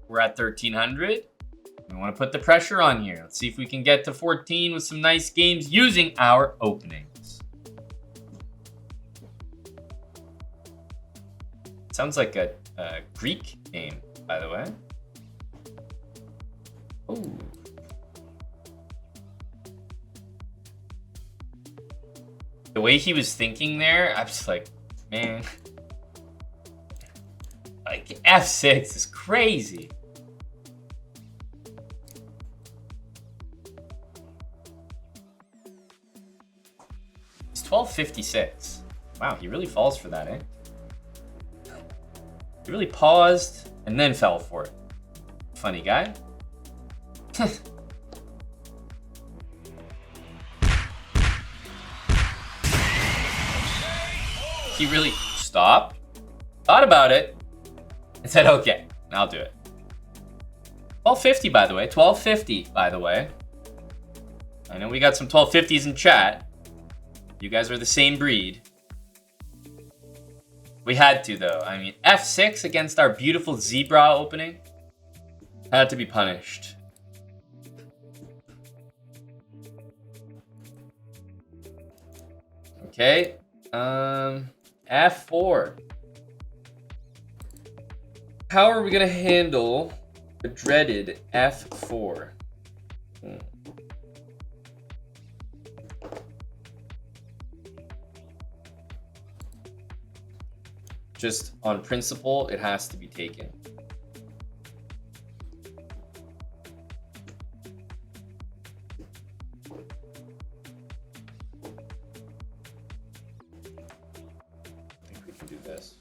We're at 1300. We want to put the pressure on here. Let's see if we can get to 14 with some nice games using our openings. Sounds like a Greek name, by the way. Oh. The way he was thinking there, I was like, man. Like, F6 is crazy. It's 1256. Wow, he really falls for that, eh? He really paused and then fell for it. Funny guy. He really stopped, thought about it, and said, okay, I'll do it. 1250, by the way. 1250, by the way. I know we got some 1250s in chat. You guys are the same breed. We had to, though. I mean, F6 against our beautiful zebra opening had to be punished. Okay. F4. How are we gonna handle the dreaded F4? Just on principle, it has to be taken. I think we can do this.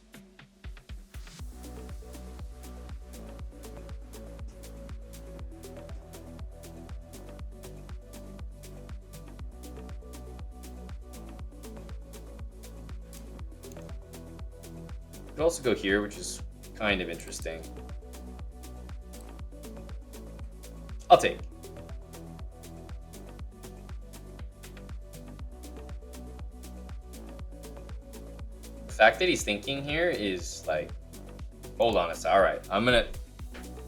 Could also go here, which is kind of interesting. I'll take. The fact that he's thinking here is like, hold on a second. All right, I'm gonna.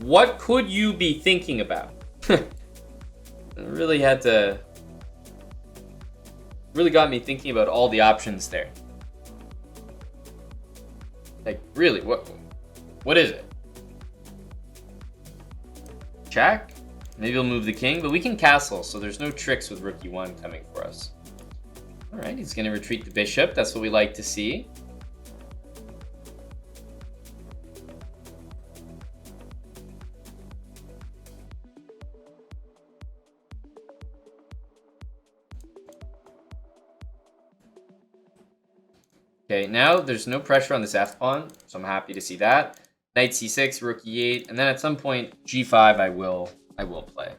What could you be thinking about? Really had to. Really got me thinking about all the options there. Like, really, what is it? Check? Maybe he'll move the king, but we can castle, so there's no tricks with rook e1 coming for us. All right, he's gonna retreat the bishop. That's what we like to see. Okay, now there's no pressure on this f-pawn, so I'm happy to see that. Knight c6, rook e8, and then at some point g5 I will play.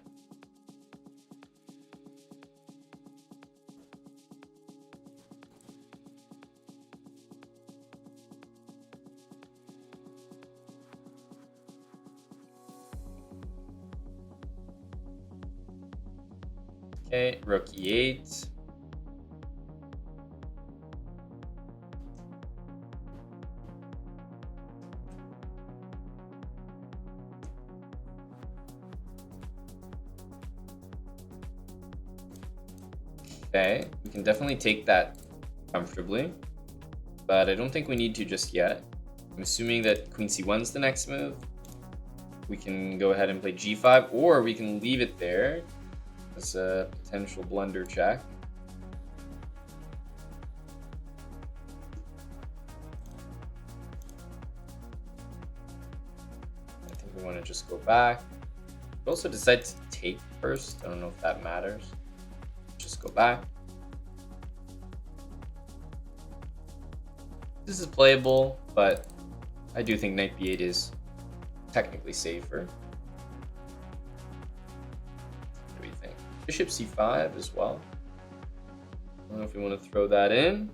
Okay, rook e8. Okay, we can definitely take that comfortably, but I don't think we need to just yet. I'm assuming that queen c1's the next move. We can go ahead and play g5, or we can leave it there as a potential blunder check. I think we want to just go back. We also decide to take first. I don't know if that matters. Just go back. This is playable, but I do think knight b8 is technically safer. What do you think? Bishop c5 as well. I don't know if you want to throw that in.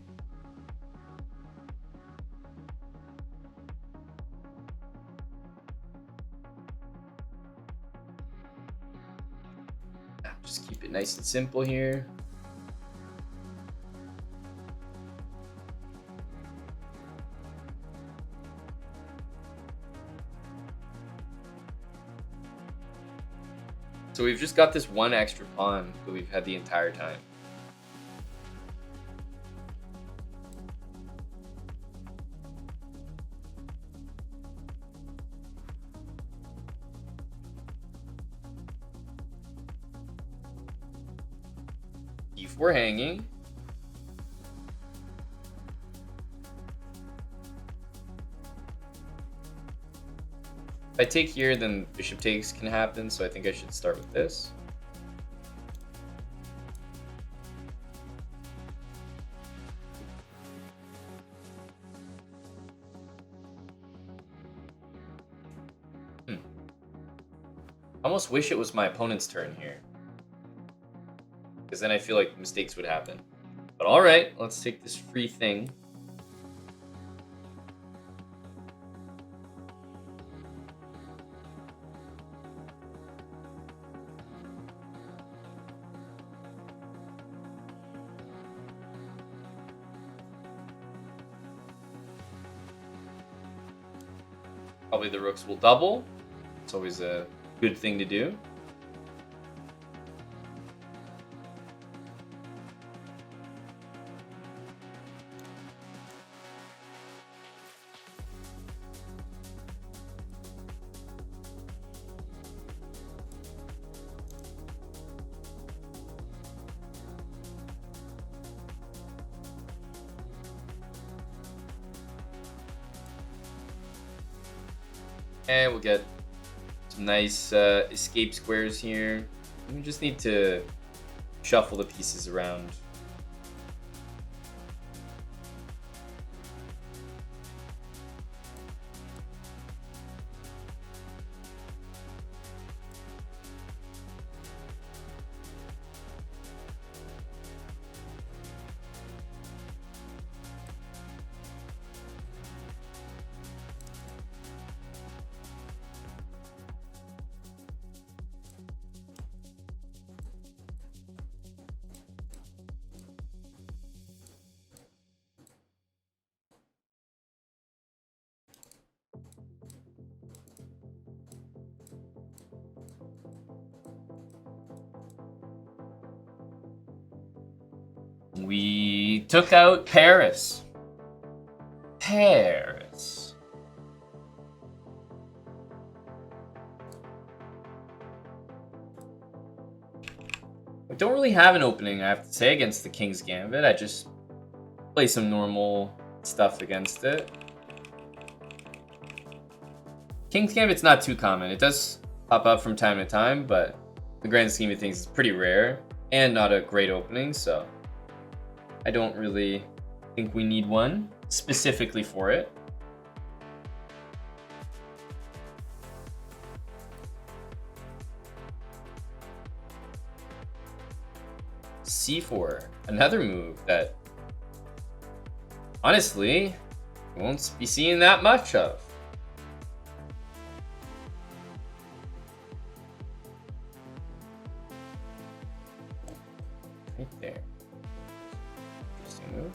Just keep it nice and simple here. So we've just got this one extra pawn that we've had the entire time. E4 hanging. If I take here, then bishop takes can happen, so I think I should start with this. I almost wish it was my opponent's turn here, because then I feel like mistakes would happen. But alright, let's take this free thing. Probably the rooks will double. It's always a good thing to do. And we'll get some nice escape squares here. We just need to shuffle the pieces around. We took out Paris. Paris. I don't really have an opening, I have to say, against the King's Gambit. I just play some normal stuff against it. King's Gambit's not too common. It does pop up from time to time, but the grand scheme of things is pretty rare and not a great opening, so I don't really think we need one specifically for it. C4, another move that honestly we won't be seeing that much of. Right there. Interesting move.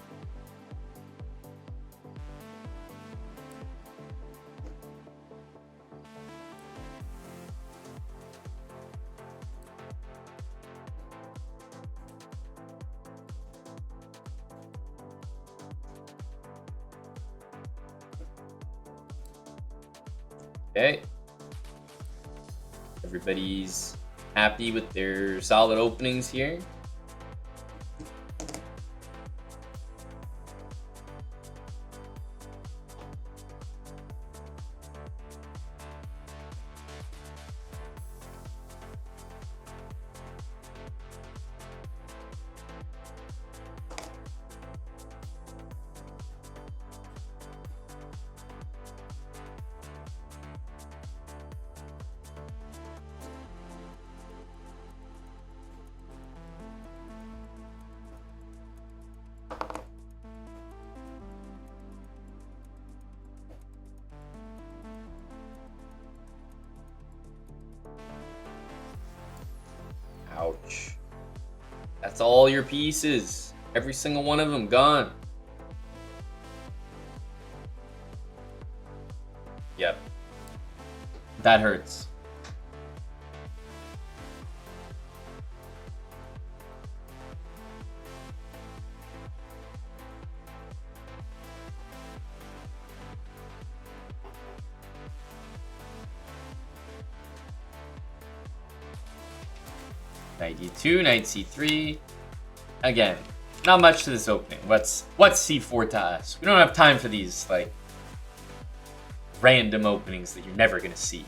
Okay. Everybody's happy with their solid openings here. Ouch. That's all your pieces. Every single one of them gone. Yep. That hurts. Knight e2, knight c3. Again, not much to this opening. What's c4 to us? We don't have time for these, like, random openings that you're never going to see.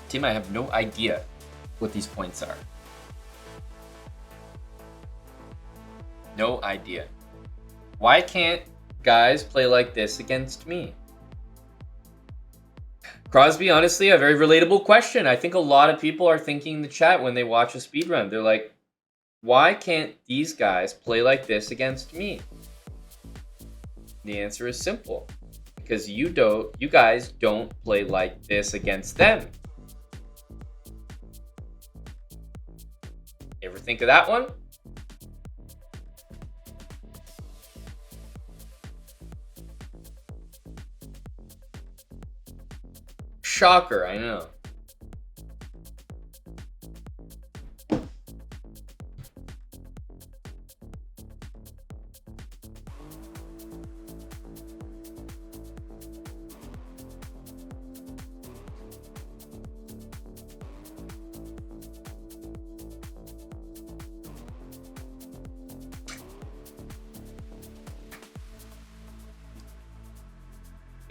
Team, I have no idea what these points are. No idea. Why can't guys play like this against me? Crosby, honestly, a very relatable question. I think a lot of people are thinking in the chat when they watch a speedrun. They're like, why can't these guys play like this against me? The answer is simple. Because you guys don't play like this against them. Ever think of that one? Shocker, I know.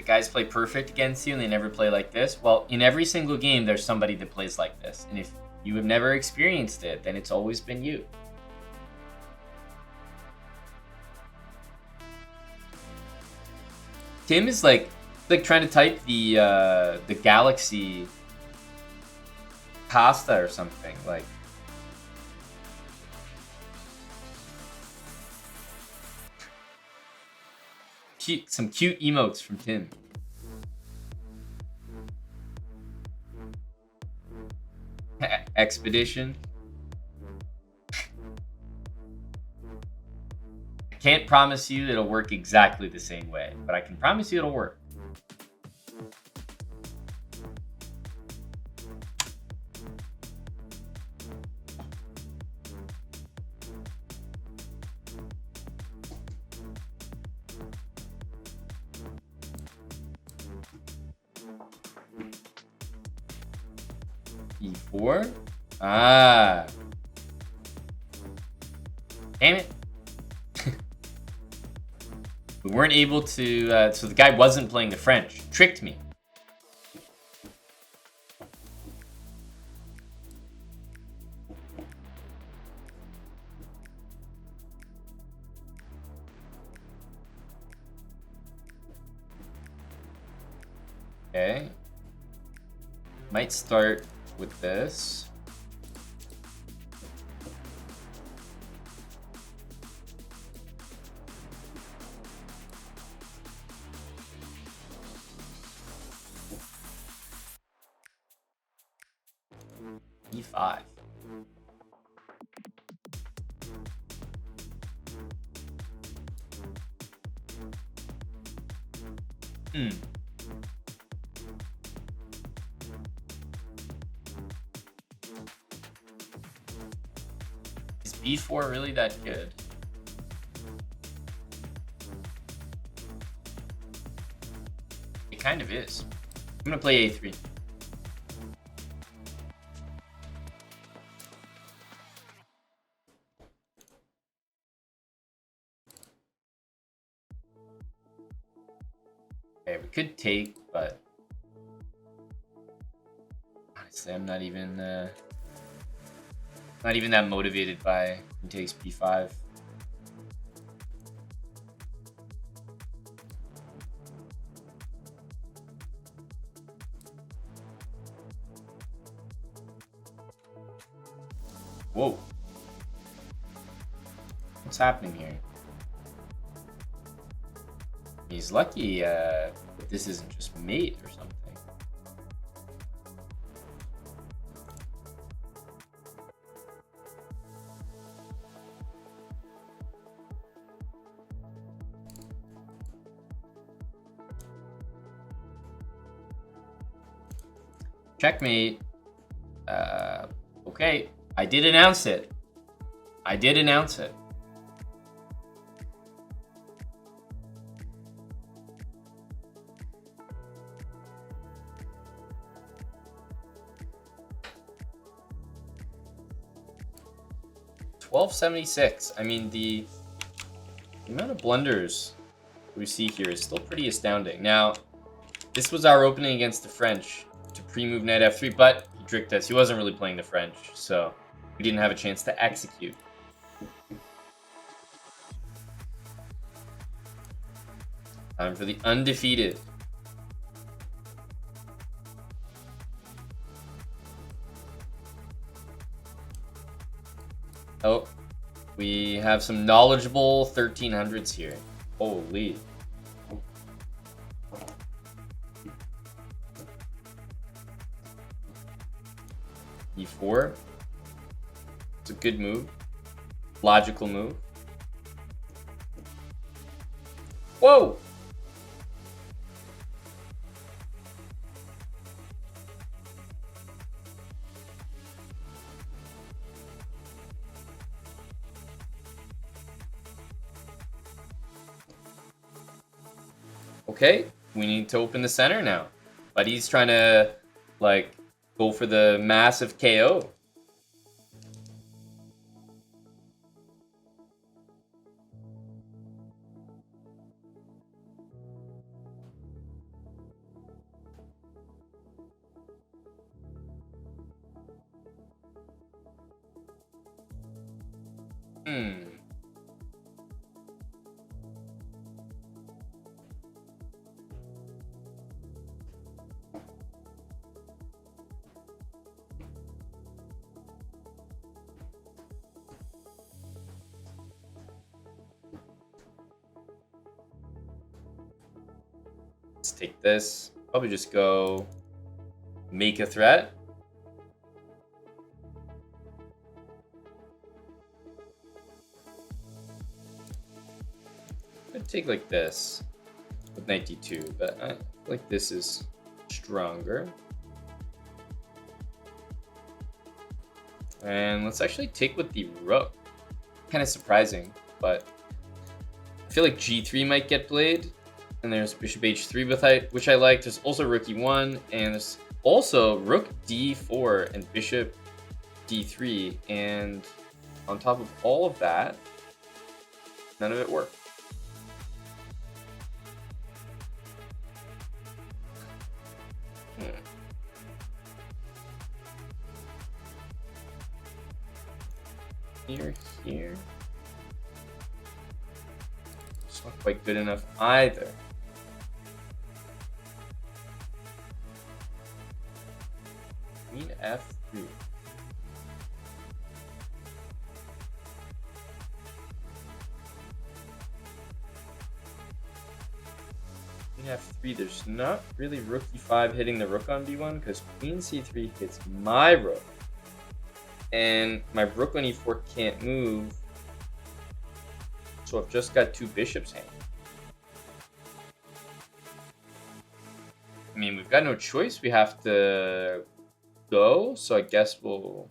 Guys play perfect against you and they never play like this. Well, in every single game, there's somebody that plays like this. And if you have never experienced it, then it's always been you. Tim is like trying to type the Galaxy pasta or something. Like, some cute emotes from Tim. Expedition. I can't promise you it'll work exactly the same way, but I can promise you it'll work. E4? Ah. Damn it. We weren't able to, so the guy wasn't playing the French. Tricked me. Okay. Might start with this. E5. Is B4 really that good? It kind of is. I'm gonna play A3. Okay, we could take, but honestly, I'm not even that motivated by who takes B5. Whoa. What's happening here? He's lucky that this isn't just mate or something. Checkmate. Okay. Okay, I did announce it. I did announce it. $12.76. I mean, the amount of blunders we see here is still pretty astounding. Now, this was our opening against the French to pre-move knight f3, but he tricked us. He wasn't really playing the French, so we didn't have a chance to execute. Time for the undefeated. Oh, we have some knowledgeable 1300s here. Holy. E4. It's a good move. Logical move. Whoa! Okay, we need to open the center now. But he's trying to, like, go for the massive KO. Let's take this. Probably just go make a threat. I'd take like this with knight d2, but I feel like this is stronger. And let's actually take with the rook. Kind of surprising, but I feel like g3 might get played. And there's bishop h3, which I like. There's also rook e1, and there's also rook d4 and bishop d3. And on top of all of that, none of it worked. Here. It's not quite good enough either. Queen f3. Queen f3. There's not really rook e5 hitting the rook on d1 because queen c3 hits my rook. And my rook on e4 can't move. So I've just got two bishops hanging. I mean, we've got no choice. We have to go. So I guess we'll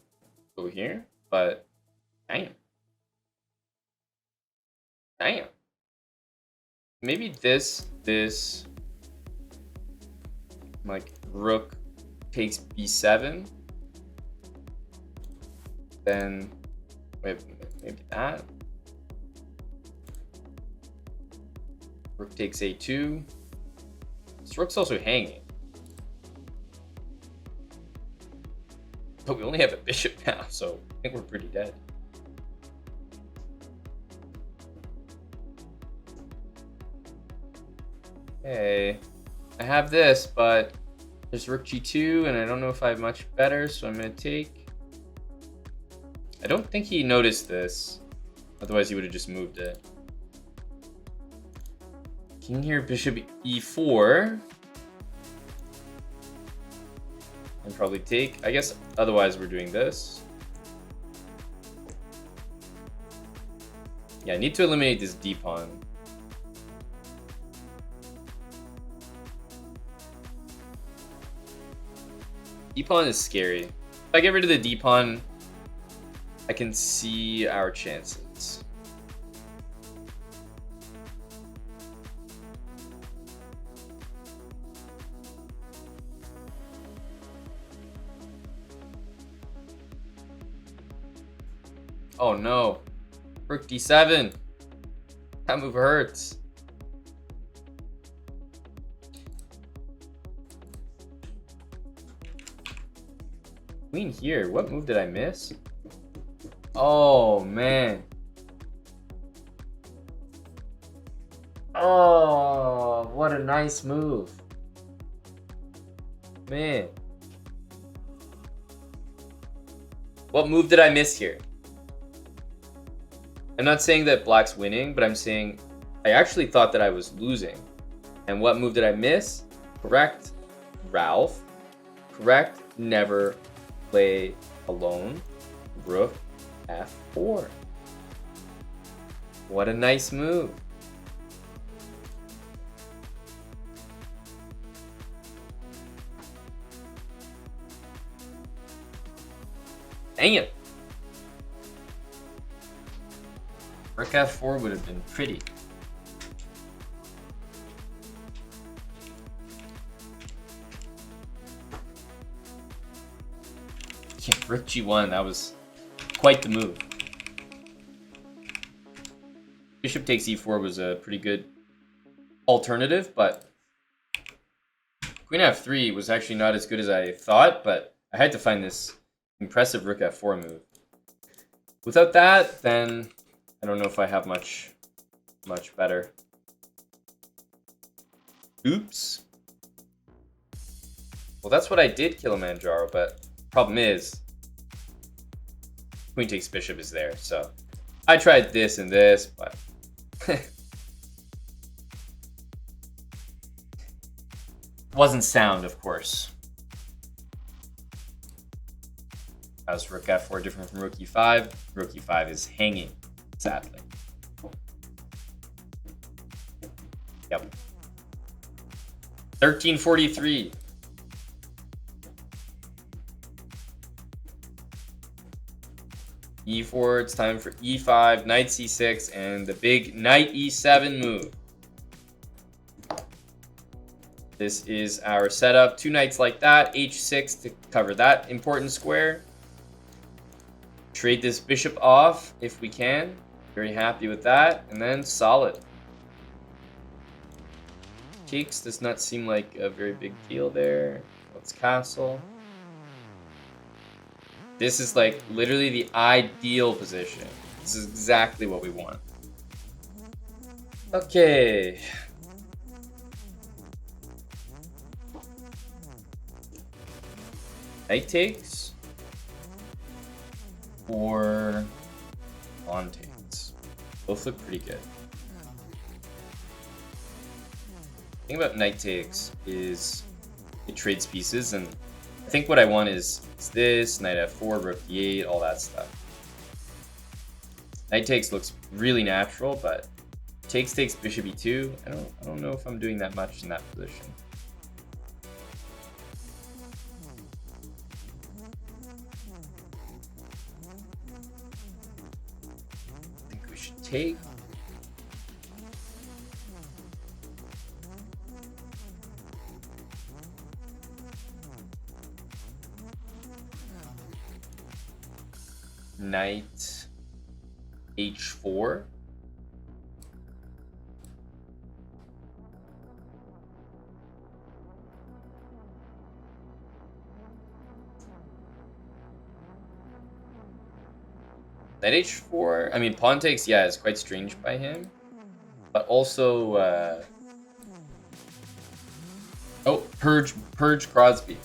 go here. But damn. Damn. Maybe this, like rook takes b7. Then maybe that. Rook takes a2. This rook's also hanging. But we only have a bishop now, so I think we're pretty dead. Okay. I have this, but there's rook g2, and I don't know if I have much better, so I'm going to take. I don't think he noticed this. Otherwise, he would have just moved it. King here, bishop e4. And probably take. I guess otherwise we're doing this. Yeah, I need to eliminate this d pawn. D pawn is scary. If I get rid of the d pawn, I can see our chances. Oh no. Rook d7. That move hurts. Queen here. What move did I miss? Oh, man. Oh, what a nice move. Man. What move did I miss here? I'm not saying that black's winning, but I'm saying I actually thought that I was losing. And what move did I miss? Correct, Ralph. Correct, never play alone. Rook f4. What a nice move. Dang it. Rook f4 would have been pretty. Yeah, Rook g1, that was quite the move. Bishop takes e4 was a pretty good alternative, but Queen f3 was actually not as good as I thought, but I had to find this impressive Rook f4 move. Without that, then I don't know if I have much better. Oops. Well, that's what I did, Kilimanjaro, but problem is Queen takes bishop is there, so I tried this and this, but wasn't sound, of course. How's Rook f4 different from Rook e5? Rook e5 is hanging, sadly. Yep. 1343. e4, it's time for e5, knight c6, and the big knight e7 move. This is our setup. Two knights like that, h6 to cover that important square. Trade this bishop off if we can. Very happy with that. And then solid. Takes does not seem like a very big deal there. Let's castle. This is like literally the ideal position. This is exactly what we want. Okay. Knight takes. Or pawn takes. Both look pretty good. The thing about knight takes is it trades pieces, and I think what I want is this, knight f4, rook d8, all that stuff. Knight takes looks really natural, but takes bishop e2. I don't know if I'm doing that much in that position. I think we should take. Knight h4. Knight h4. I mean, pawn takes, yeah, is quite strange by him. But also, oh, purge Crosby.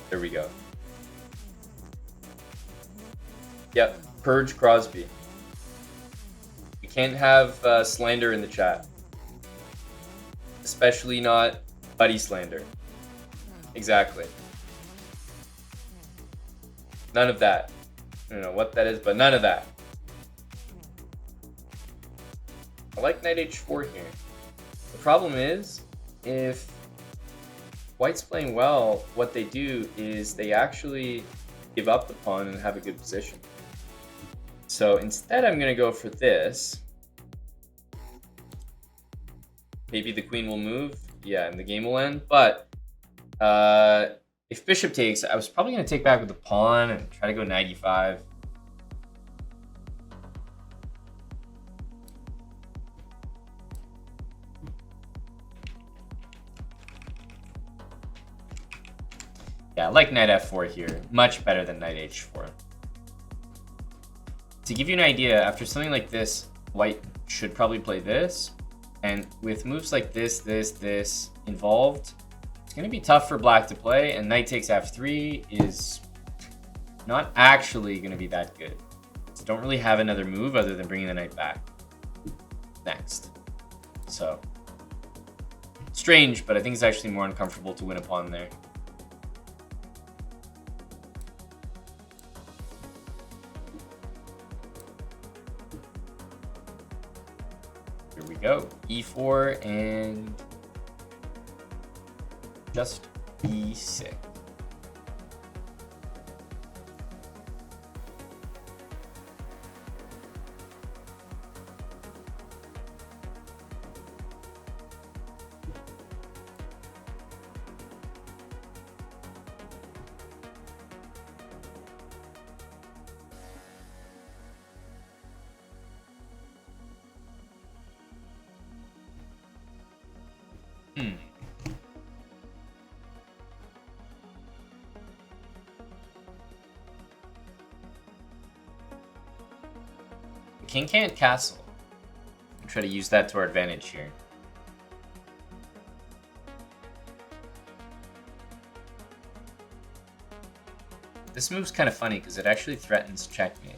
There we go. Yep, purge Crosby. We can't have slander in the chat. Especially not buddy slander. Exactly. None of that. I don't know what that is, but none of that. I like knight h4 here. The problem is, if white's playing well, what they do is they actually give up the pawn and have a good position. So instead, I'm going to go for this. Maybe the queen will move. Yeah, and the game will end. But if bishop takes, I was probably going to take back with the pawn and try to go knight e5. Yeah, I like knight f4 here. Much better than knight h4. To give you an idea, after something like this, white should probably play this. And with moves like this involved, it's going to be tough for black to play. And knight takes f3 is not actually going to be that good. So don't really have another move other than bringing the knight back next. So strange, but I think it's actually more uncomfortable to win a pawn there. Here we go. E4 and just E6. King can't castle. We'll try to use that to our advantage here. This move's kind of funny because it actually threatens checkmate.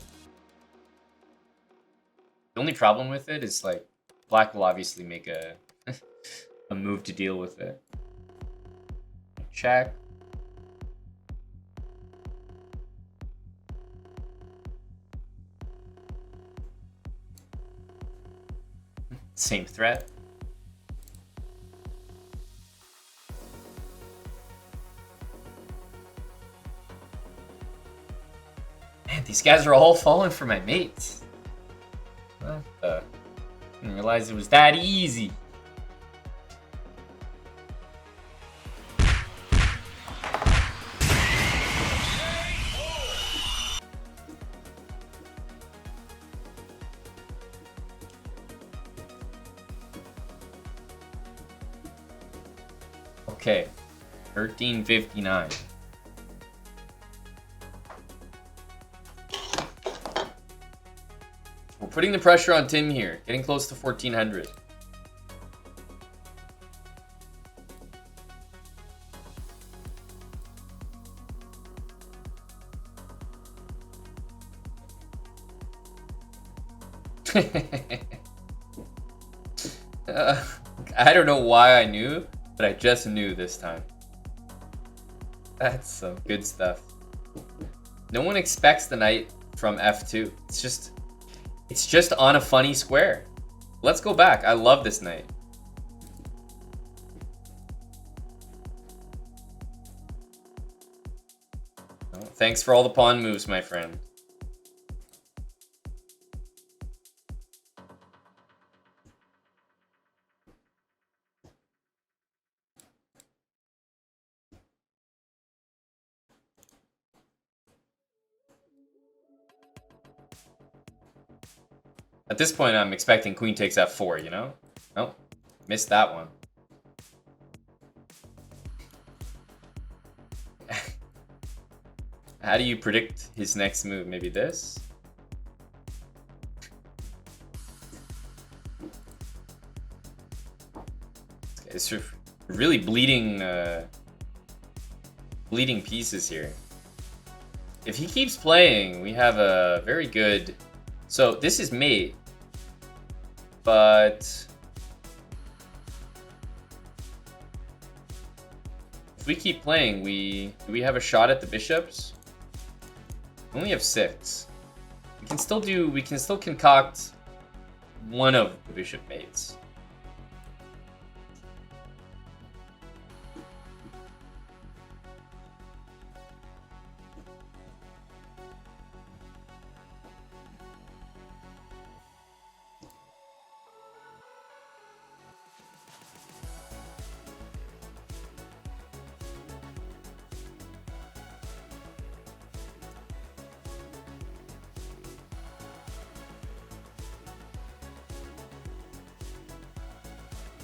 The only problem with it is like black will obviously make a a move to deal with it. Check. Same threat. Man, these guys are all falling for my mates. What the? I didn't realize it was that easy. Okay, 1359. We're putting the pressure on Tim here, getting close to 1400. I don't know why I knew, but I just knew this time. That's some good stuff. No one expects the knight from f2. It's just on a funny square. Let's go back. I love this knight. Oh, thanks for all the pawn moves, my friend. At this point, I'm expecting queen takes f4, you know? Nope. Missed that one. How do you predict his next move? Maybe this? It's really bleeding pieces here. If he keeps playing, we have a very good... So this is mate, but if we keep playing, do we have a shot at the bishops? We only have 6. We can still concoct one of the bishop mates.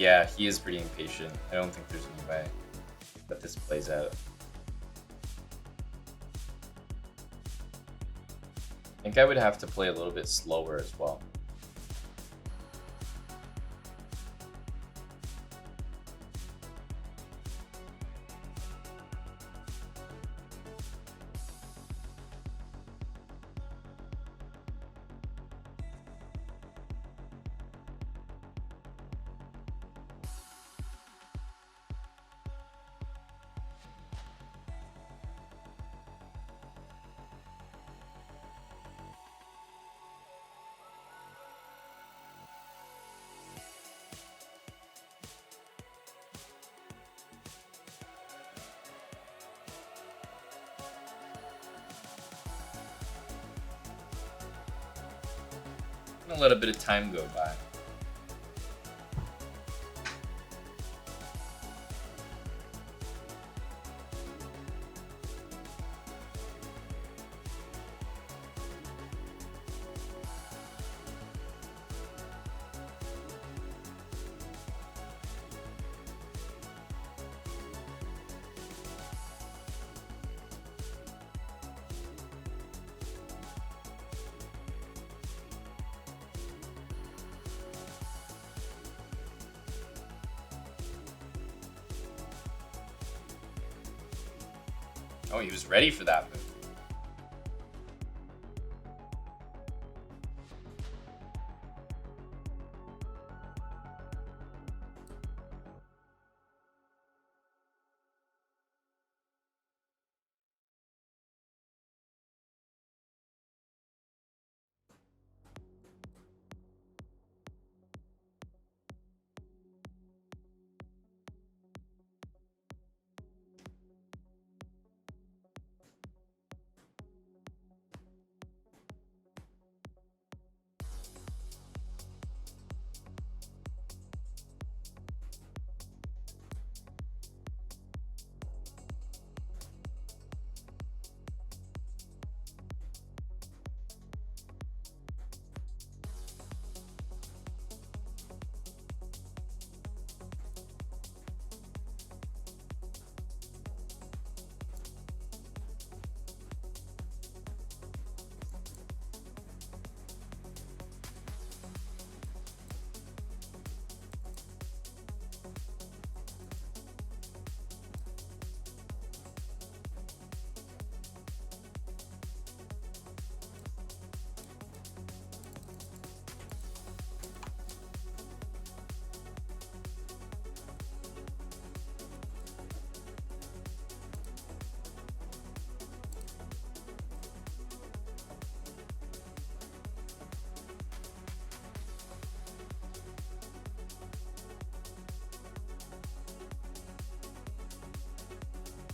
Yeah, he is pretty impatient. I don't think there's any way that this plays out. I think I would have to play a little bit slower as well. I'm gonna let a bit of time go by. Oh, he was ready for that move.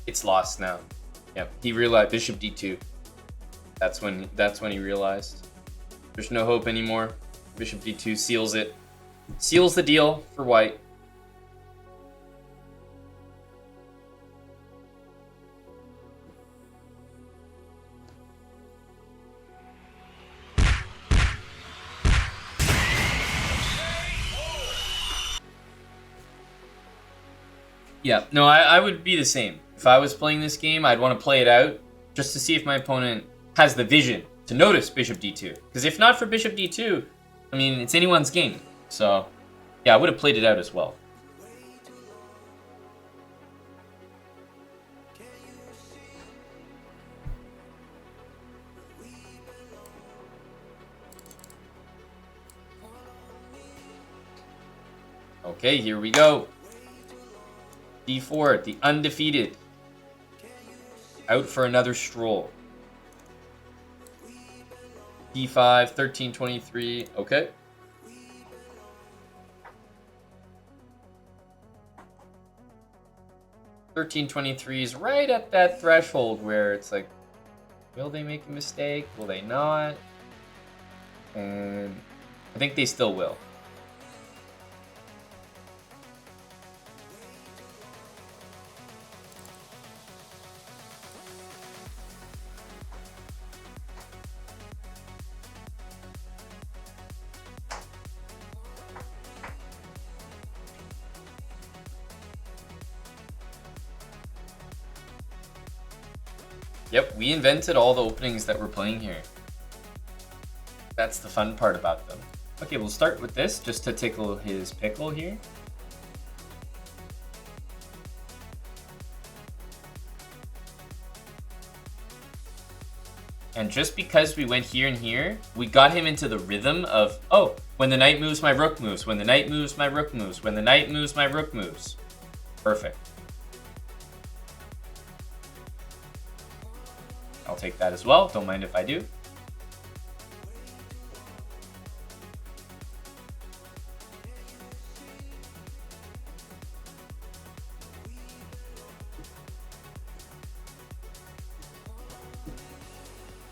It's lost now. Yep, he realized bishop d2. That's when he realized there's no hope anymore. Bishop d2 seals it. Seals the deal for white. Yeah, no, I would be the same. If I was playing this game, I'd want to play it out just to see if my opponent has the vision to notice bishop d2. Because if not for bishop d2, I mean, it's anyone's game. So, yeah, I would have played it out as well. Okay, here we go. d4, the undefeated. Out for another stroll. d5, 1323. Okay. (1323) is right at that threshold where it's like, will they make a mistake? Will they not? And I think they still will. Yep, we invented all the openings that we're playing here. That's the fun part about them. Okay, we'll start with this just to tickle his pickle here. And just because we went here and here, we got him into the rhythm of, oh, when the knight moves, my rook moves. When the knight moves, my rook moves. When the knight moves, my rook moves. Perfect. I'll take that as well. Don't mind if I do.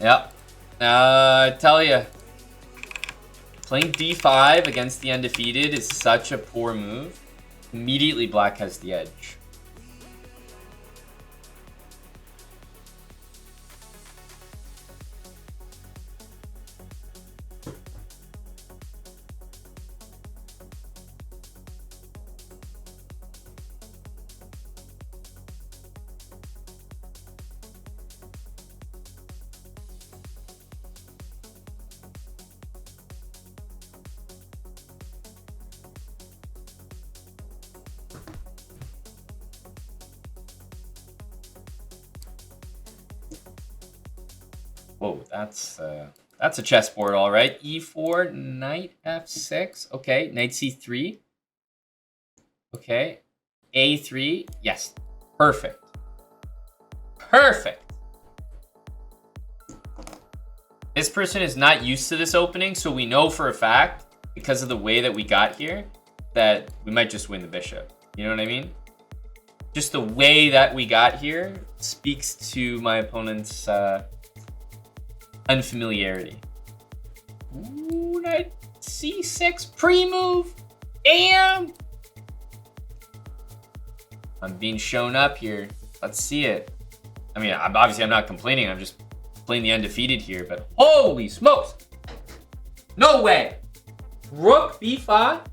Yep. I tell you, playing d5 against the undefeated is such a poor move. Immediately, black has the edge. Whoa, that's a chessboard, all right. E4, knight f6. Okay, knight c3. Okay, a3. Yes, perfect. Perfect. This person is not used to this opening, so we know for a fact, because of the way that we got here, that we might just win the bishop. You know what I mean? Just the way that we got here speaks to my opponent's unfamiliarity. Ooh, knight c6 pre-move. Damn! I'm being shown up here. Let's see it. I mean, I'm not complaining. I'm just playing the undefeated here, but holy smokes! No way! Rook b5?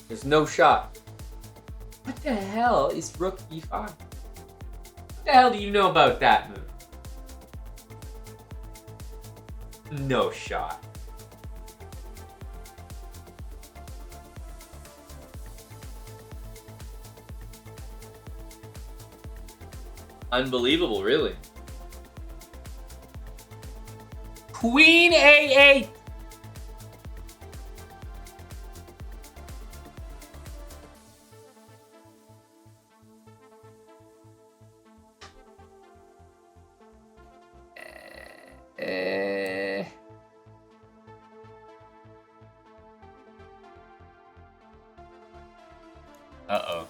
There's no shot. What the hell is rook b5? What the hell do you know about that move? No shot. Unbelievable, really. Queen a8. Uh-oh.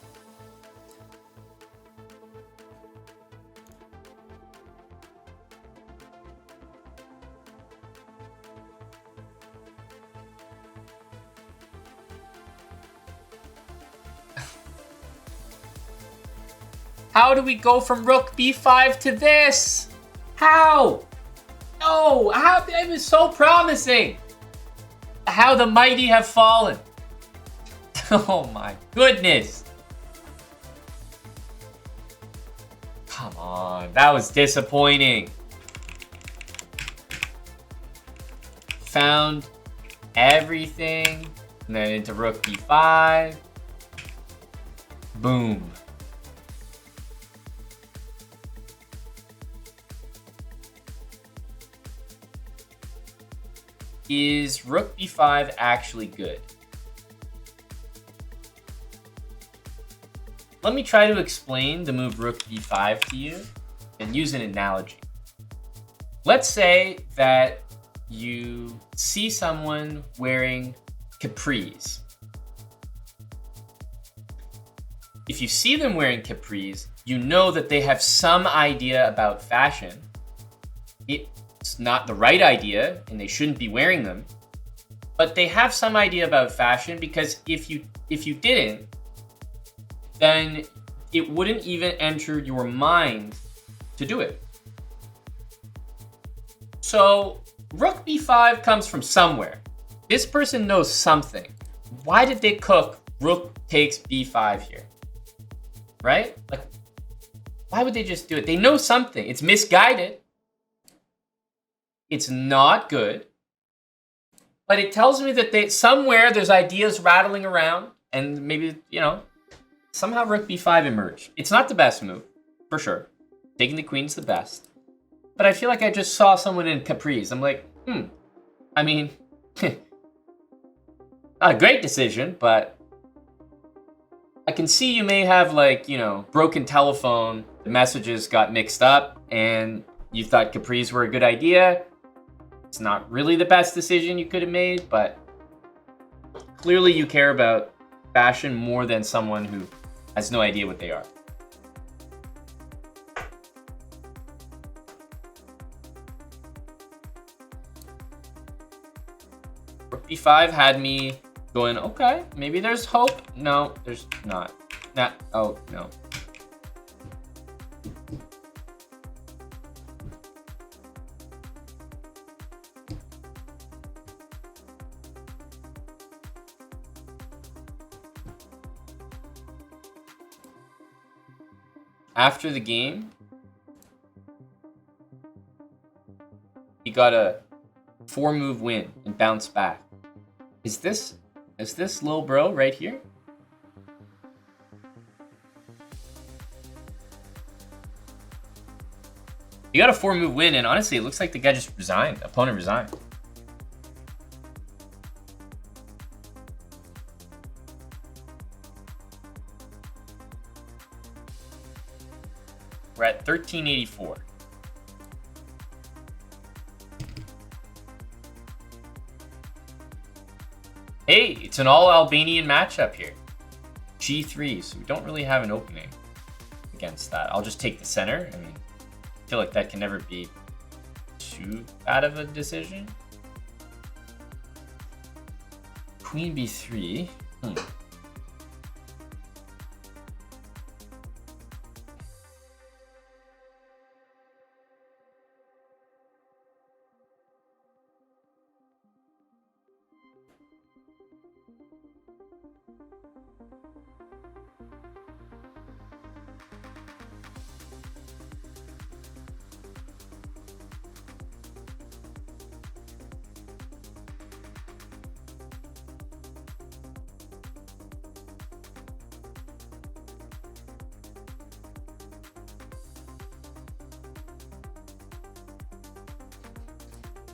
How do we go from rook b5 to this? How? No, how? It was so promising. How the mighty have fallen. Oh my goodness. Come on, that was disappointing. Found everything, and then into rook b5. Boom. Is rook b5 actually good? Let me try to explain the move rook b5 to you and use an analogy. Let's say that you see someone wearing capris. If you see them wearing capris, you know that they have some idea about fashion. It's not the right idea, and they shouldn't be wearing them. But they have some idea about fashion, because if you didn't, then it wouldn't even enter your mind to do it. So rook b5 comes from somewhere. This person knows something. Why did they cook rook takes b5 here, right? Like, why would they just do it? They know something. It's misguided. It's not good. But it tells me that somewhere there's ideas rattling around, and maybe, you know, somehow rook b5 emerged. It's not the best move, for sure. Taking the queen's the best. But I feel like I just saw someone in Caprice. I'm like, I mean, not a great decision, but I can see you may have, like, you know, broken telephone, the messages got mixed up, and you thought Caprice were a good idea. It's not really the best decision you could have made, but clearly you care about fashion more than someone who has no idea what they are. Rook b5 had me going, okay, maybe there's hope. No, there's not. Oh, no. After the game, he got a 4-move win and bounced back. Is this Lil Bro right here? He got a 4-move win, and honestly, it looks like the guy just resigned. Opponent resigned. We're at 1384. Hey, it's an all Albanian matchup here. G3, so we don't really have an opening against that. I'll just take the center. I mean, I feel like that can never be too bad of a decision. Queen b3.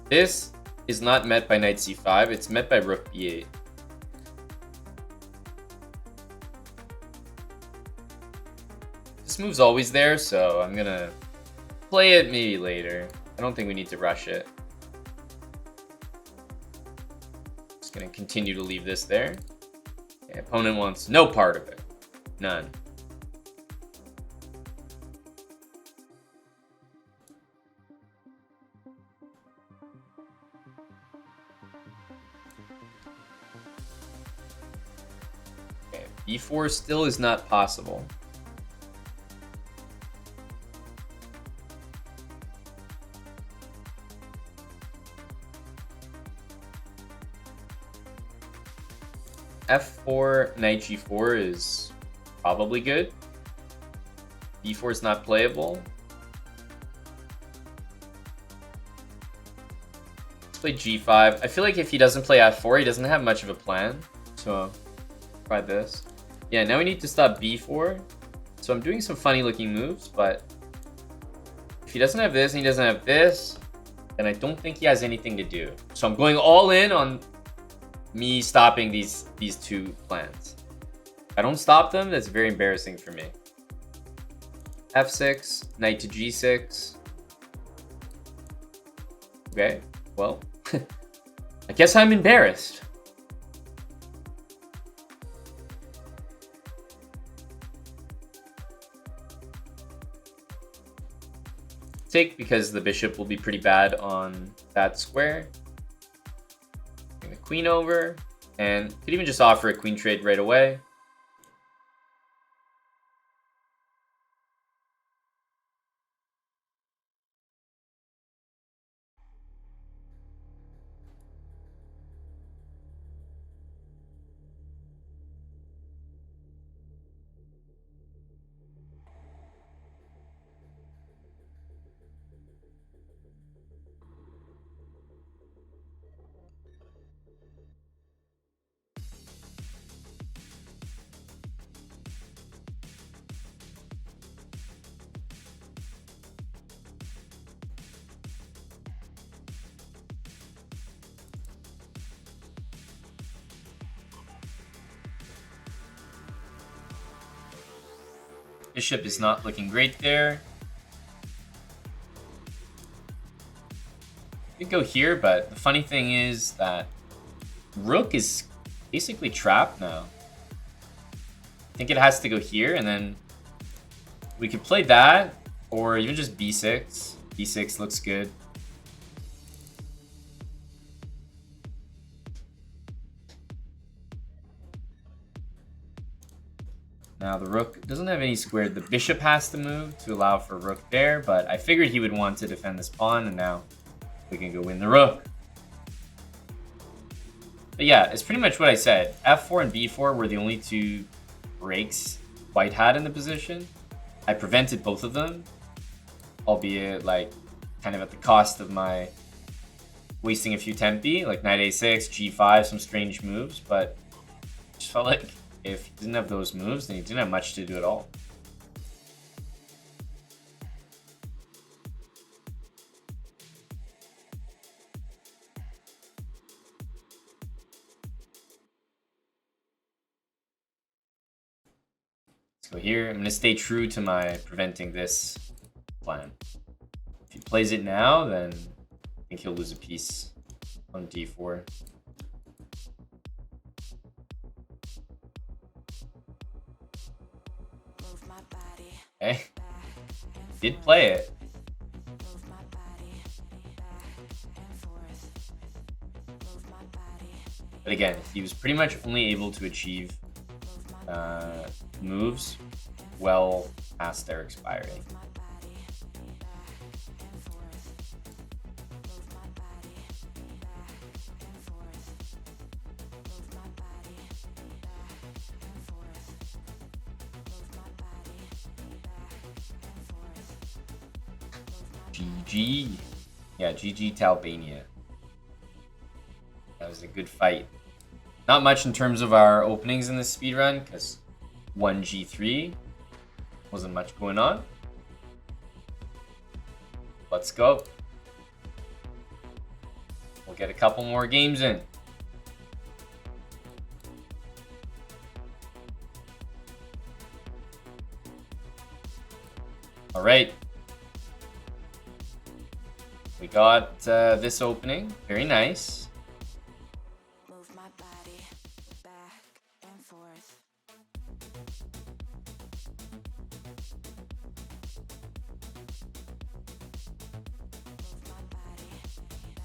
This is not met by knight c5, it's met by rook b8. This move's always there, so I'm gonna play it maybe later. I don't think we need to rush it. Just gonna continue to leave this there. Okay, opponent wants no part of it. None. B4 still is not possible. F4, knight g4 is probably good. B4 is not playable. Let's play g5. I feel like if he doesn't play f4, he doesn't have much of a plan. So, try this. Yeah, now we need to stop b4. So I'm doing some funny looking moves, but if he doesn't have this and he doesn't have this, then I don't think he has anything to do. So I'm going all in on me stopping these two plans. If I don't stop them, that's very embarrassing for me. F6, knight to g6. Okay, well, I guess I'm embarrassed. Take because the bishop will be pretty bad on that square. Bring the queen over, and could even just offer a queen trade right away. Bishop is not looking great there. Could go here, but the funny thing is that rook is basically trapped now. I think it has to go here, and then we could play that, or even just b6. b6 looks good. Now the rook doesn't have any square. The bishop has to move to allow for rook there, but I figured he would want to defend this pawn, and now we can go win the rook. But yeah, it's pretty much what I said. f4 and b4 were the only two breaks white had in the position. I prevented both of them, albeit like kind of at the cost of my wasting a few tempi, like knight a6, g5, some strange moves, but just felt like if he didn't have those moves, then he didn't have much to do at all. Let's go here. I'm going to stay true to my preventing this plan. If he plays it now, then I think he'll lose a piece on d4. Okay. Did play it. But again, he was pretty much only able to achieve moves well past their expiry. GG. Yeah, GG to Albania. That was a good fight. Not much in terms of our openings in this speedrun, because 1g3 wasn't much going on. Let's go. We'll get a couple more games in. All right. We got this opening. Very nice. Move my body back and forth.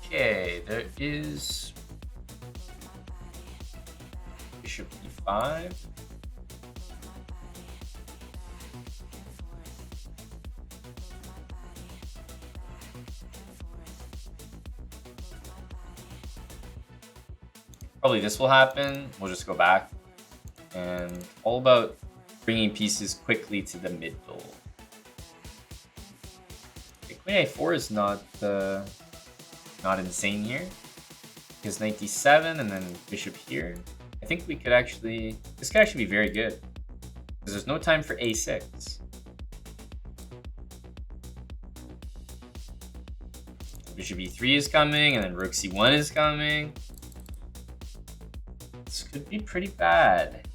Okay, there is bishop e5. Probably this will happen. We'll just go back. And all about bringing pieces quickly to the middle. Okay, queen a4 is not insane here. Because knight d7 and then bishop here. I think we could actually... This could actually be very good. Because there's no time for a6. Bishop e3 is coming, and then rook c1 is coming. This could be pretty bad.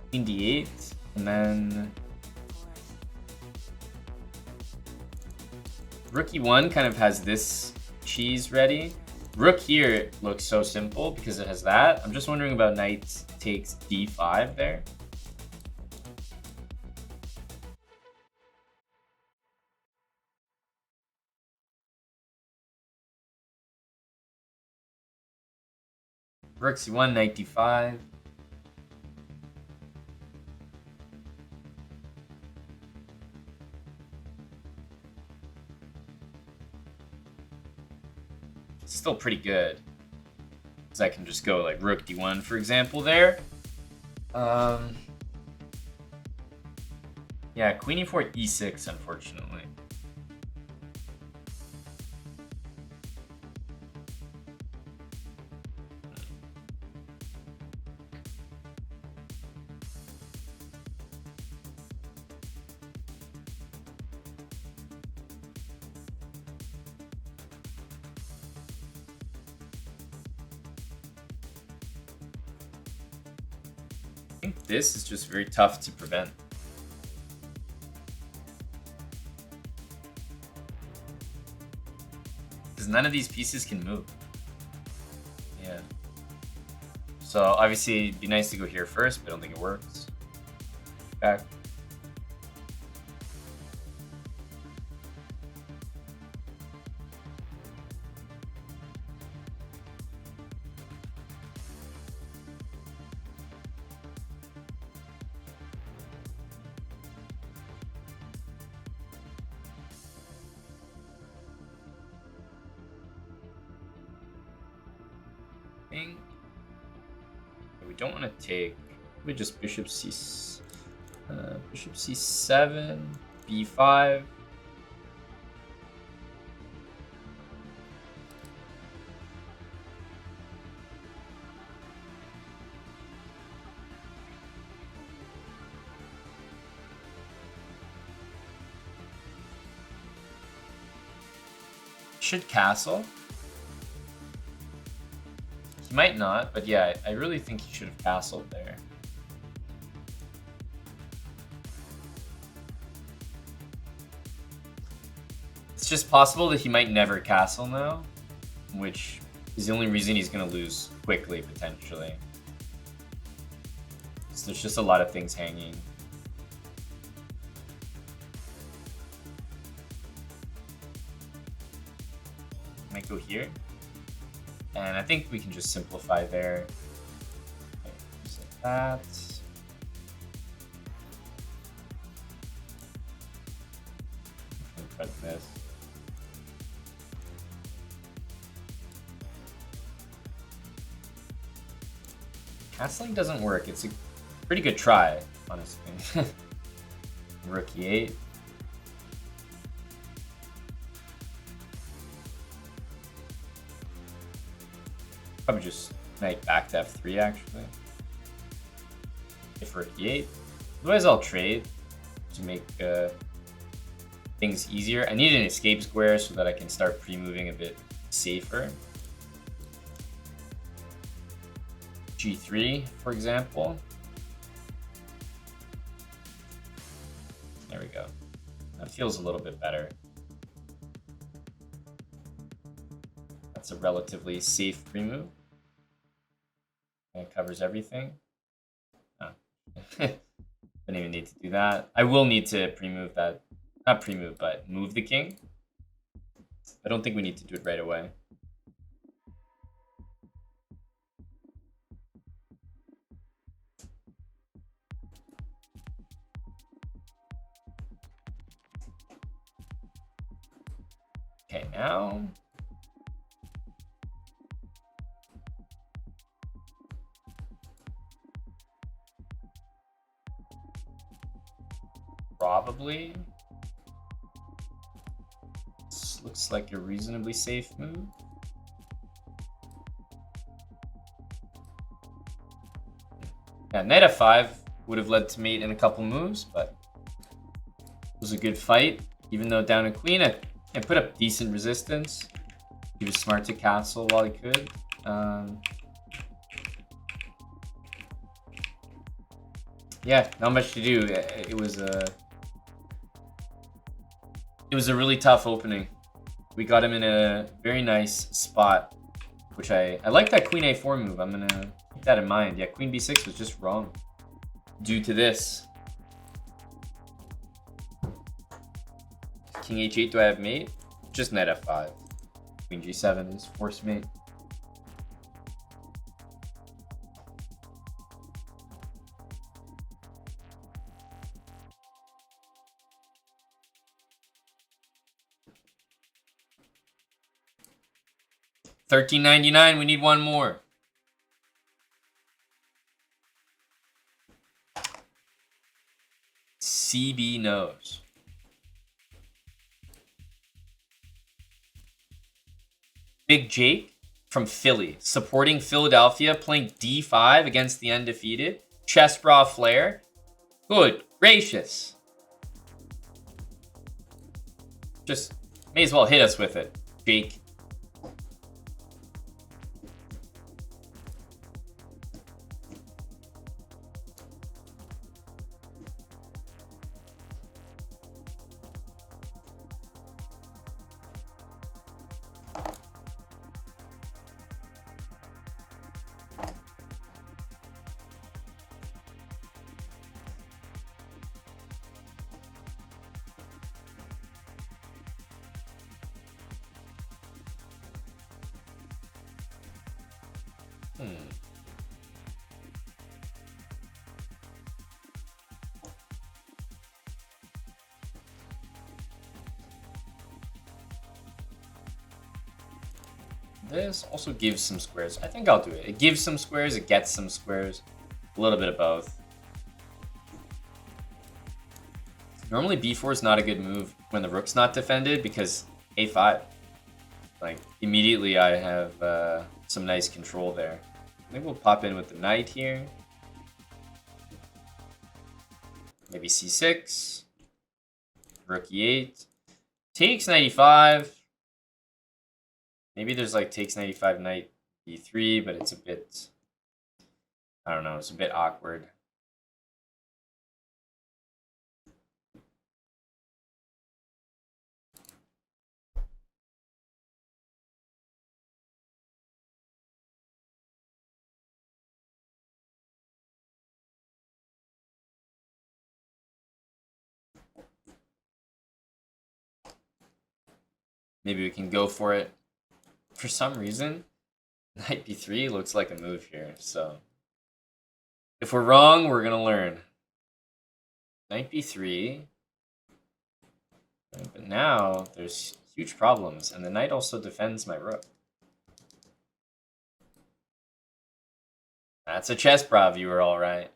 Queen d8, and then rook e1 kind of has this cheese ready. Rook here looks so simple because it has that. I'm just wondering about knight takes d5 there. Rook c1, knight d5. Still pretty good. Because I can just go like rook d1, for example, there. Yeah, queen e4, e6, unfortunately. think this is just very tough to prevent. Because none of these pieces can move. Yeah. So obviously it'd be nice to go here first, but I don't think it works. Back. We don't want to take. We just bishop c7, b5. Should castle. He might not, but yeah, I really think he should have castled there. It's just possible that he might never castle now, which is the only reason he's going to lose quickly, potentially. So there's just a lot of things hanging. Might go here. And I think we can just simplify there. Okay, just like that. Cut this. Castling doesn't work. It's a pretty good try, honestly. Rook e8. Probably just knight back to f3, actually. If rook e8. Otherwise, I'll trade to make things easier. I need an escape square so that I can start pre-moving a bit safer. g3, for example. There we go. That feels a little bit better. That's a relatively safe pre-move. And it covers everything. Oh. Don't even need to do that. I will need to pre-move that. Not pre-move, but move the king. I don't think we need to do it right away. Okay, now probably this looks like a reasonably safe move. Yeah, knight f5 would have led to mate in a couple moves, but it was a good fight. Even though down a queen, I put up decent resistance. He was smart to castle while he could. Yeah, not much to do. It was a really tough opening. We got him in a very nice spot, which I like that queen a4 move. I'm gonna keep that in mind. Yeah, queen b6 was just wrong due to this. King h8, do I have mate? Just knight f5. Queen g7 is forced mate. $13.99, we need one more. CB knows. Big Jake from Philly, supporting Philadelphia, playing d5 against the undefeated. Chessbrah Flair. Good gracious. Just may as well hit us with it, Jake. This also gives some squares. I think I'll do it. It gives some squares, it gets some squares. A little bit of both. Normally b4 is not a good move when the rook's not defended because a5. Like, immediately I have some nice control there. I think we'll pop in with the knight here. Maybe c6. Rook e8. Takes 95. Maybe there's like takes 95 knight b3, but it's a bit, I don't know, it's a bit awkward. Maybe we can go for it. For some reason, knight b3 looks like a move here, so if we're wrong, we're gonna learn. Knight b3. But now there's huge problems, and the knight also defends my rook. That's a chessbrah viewer, all right.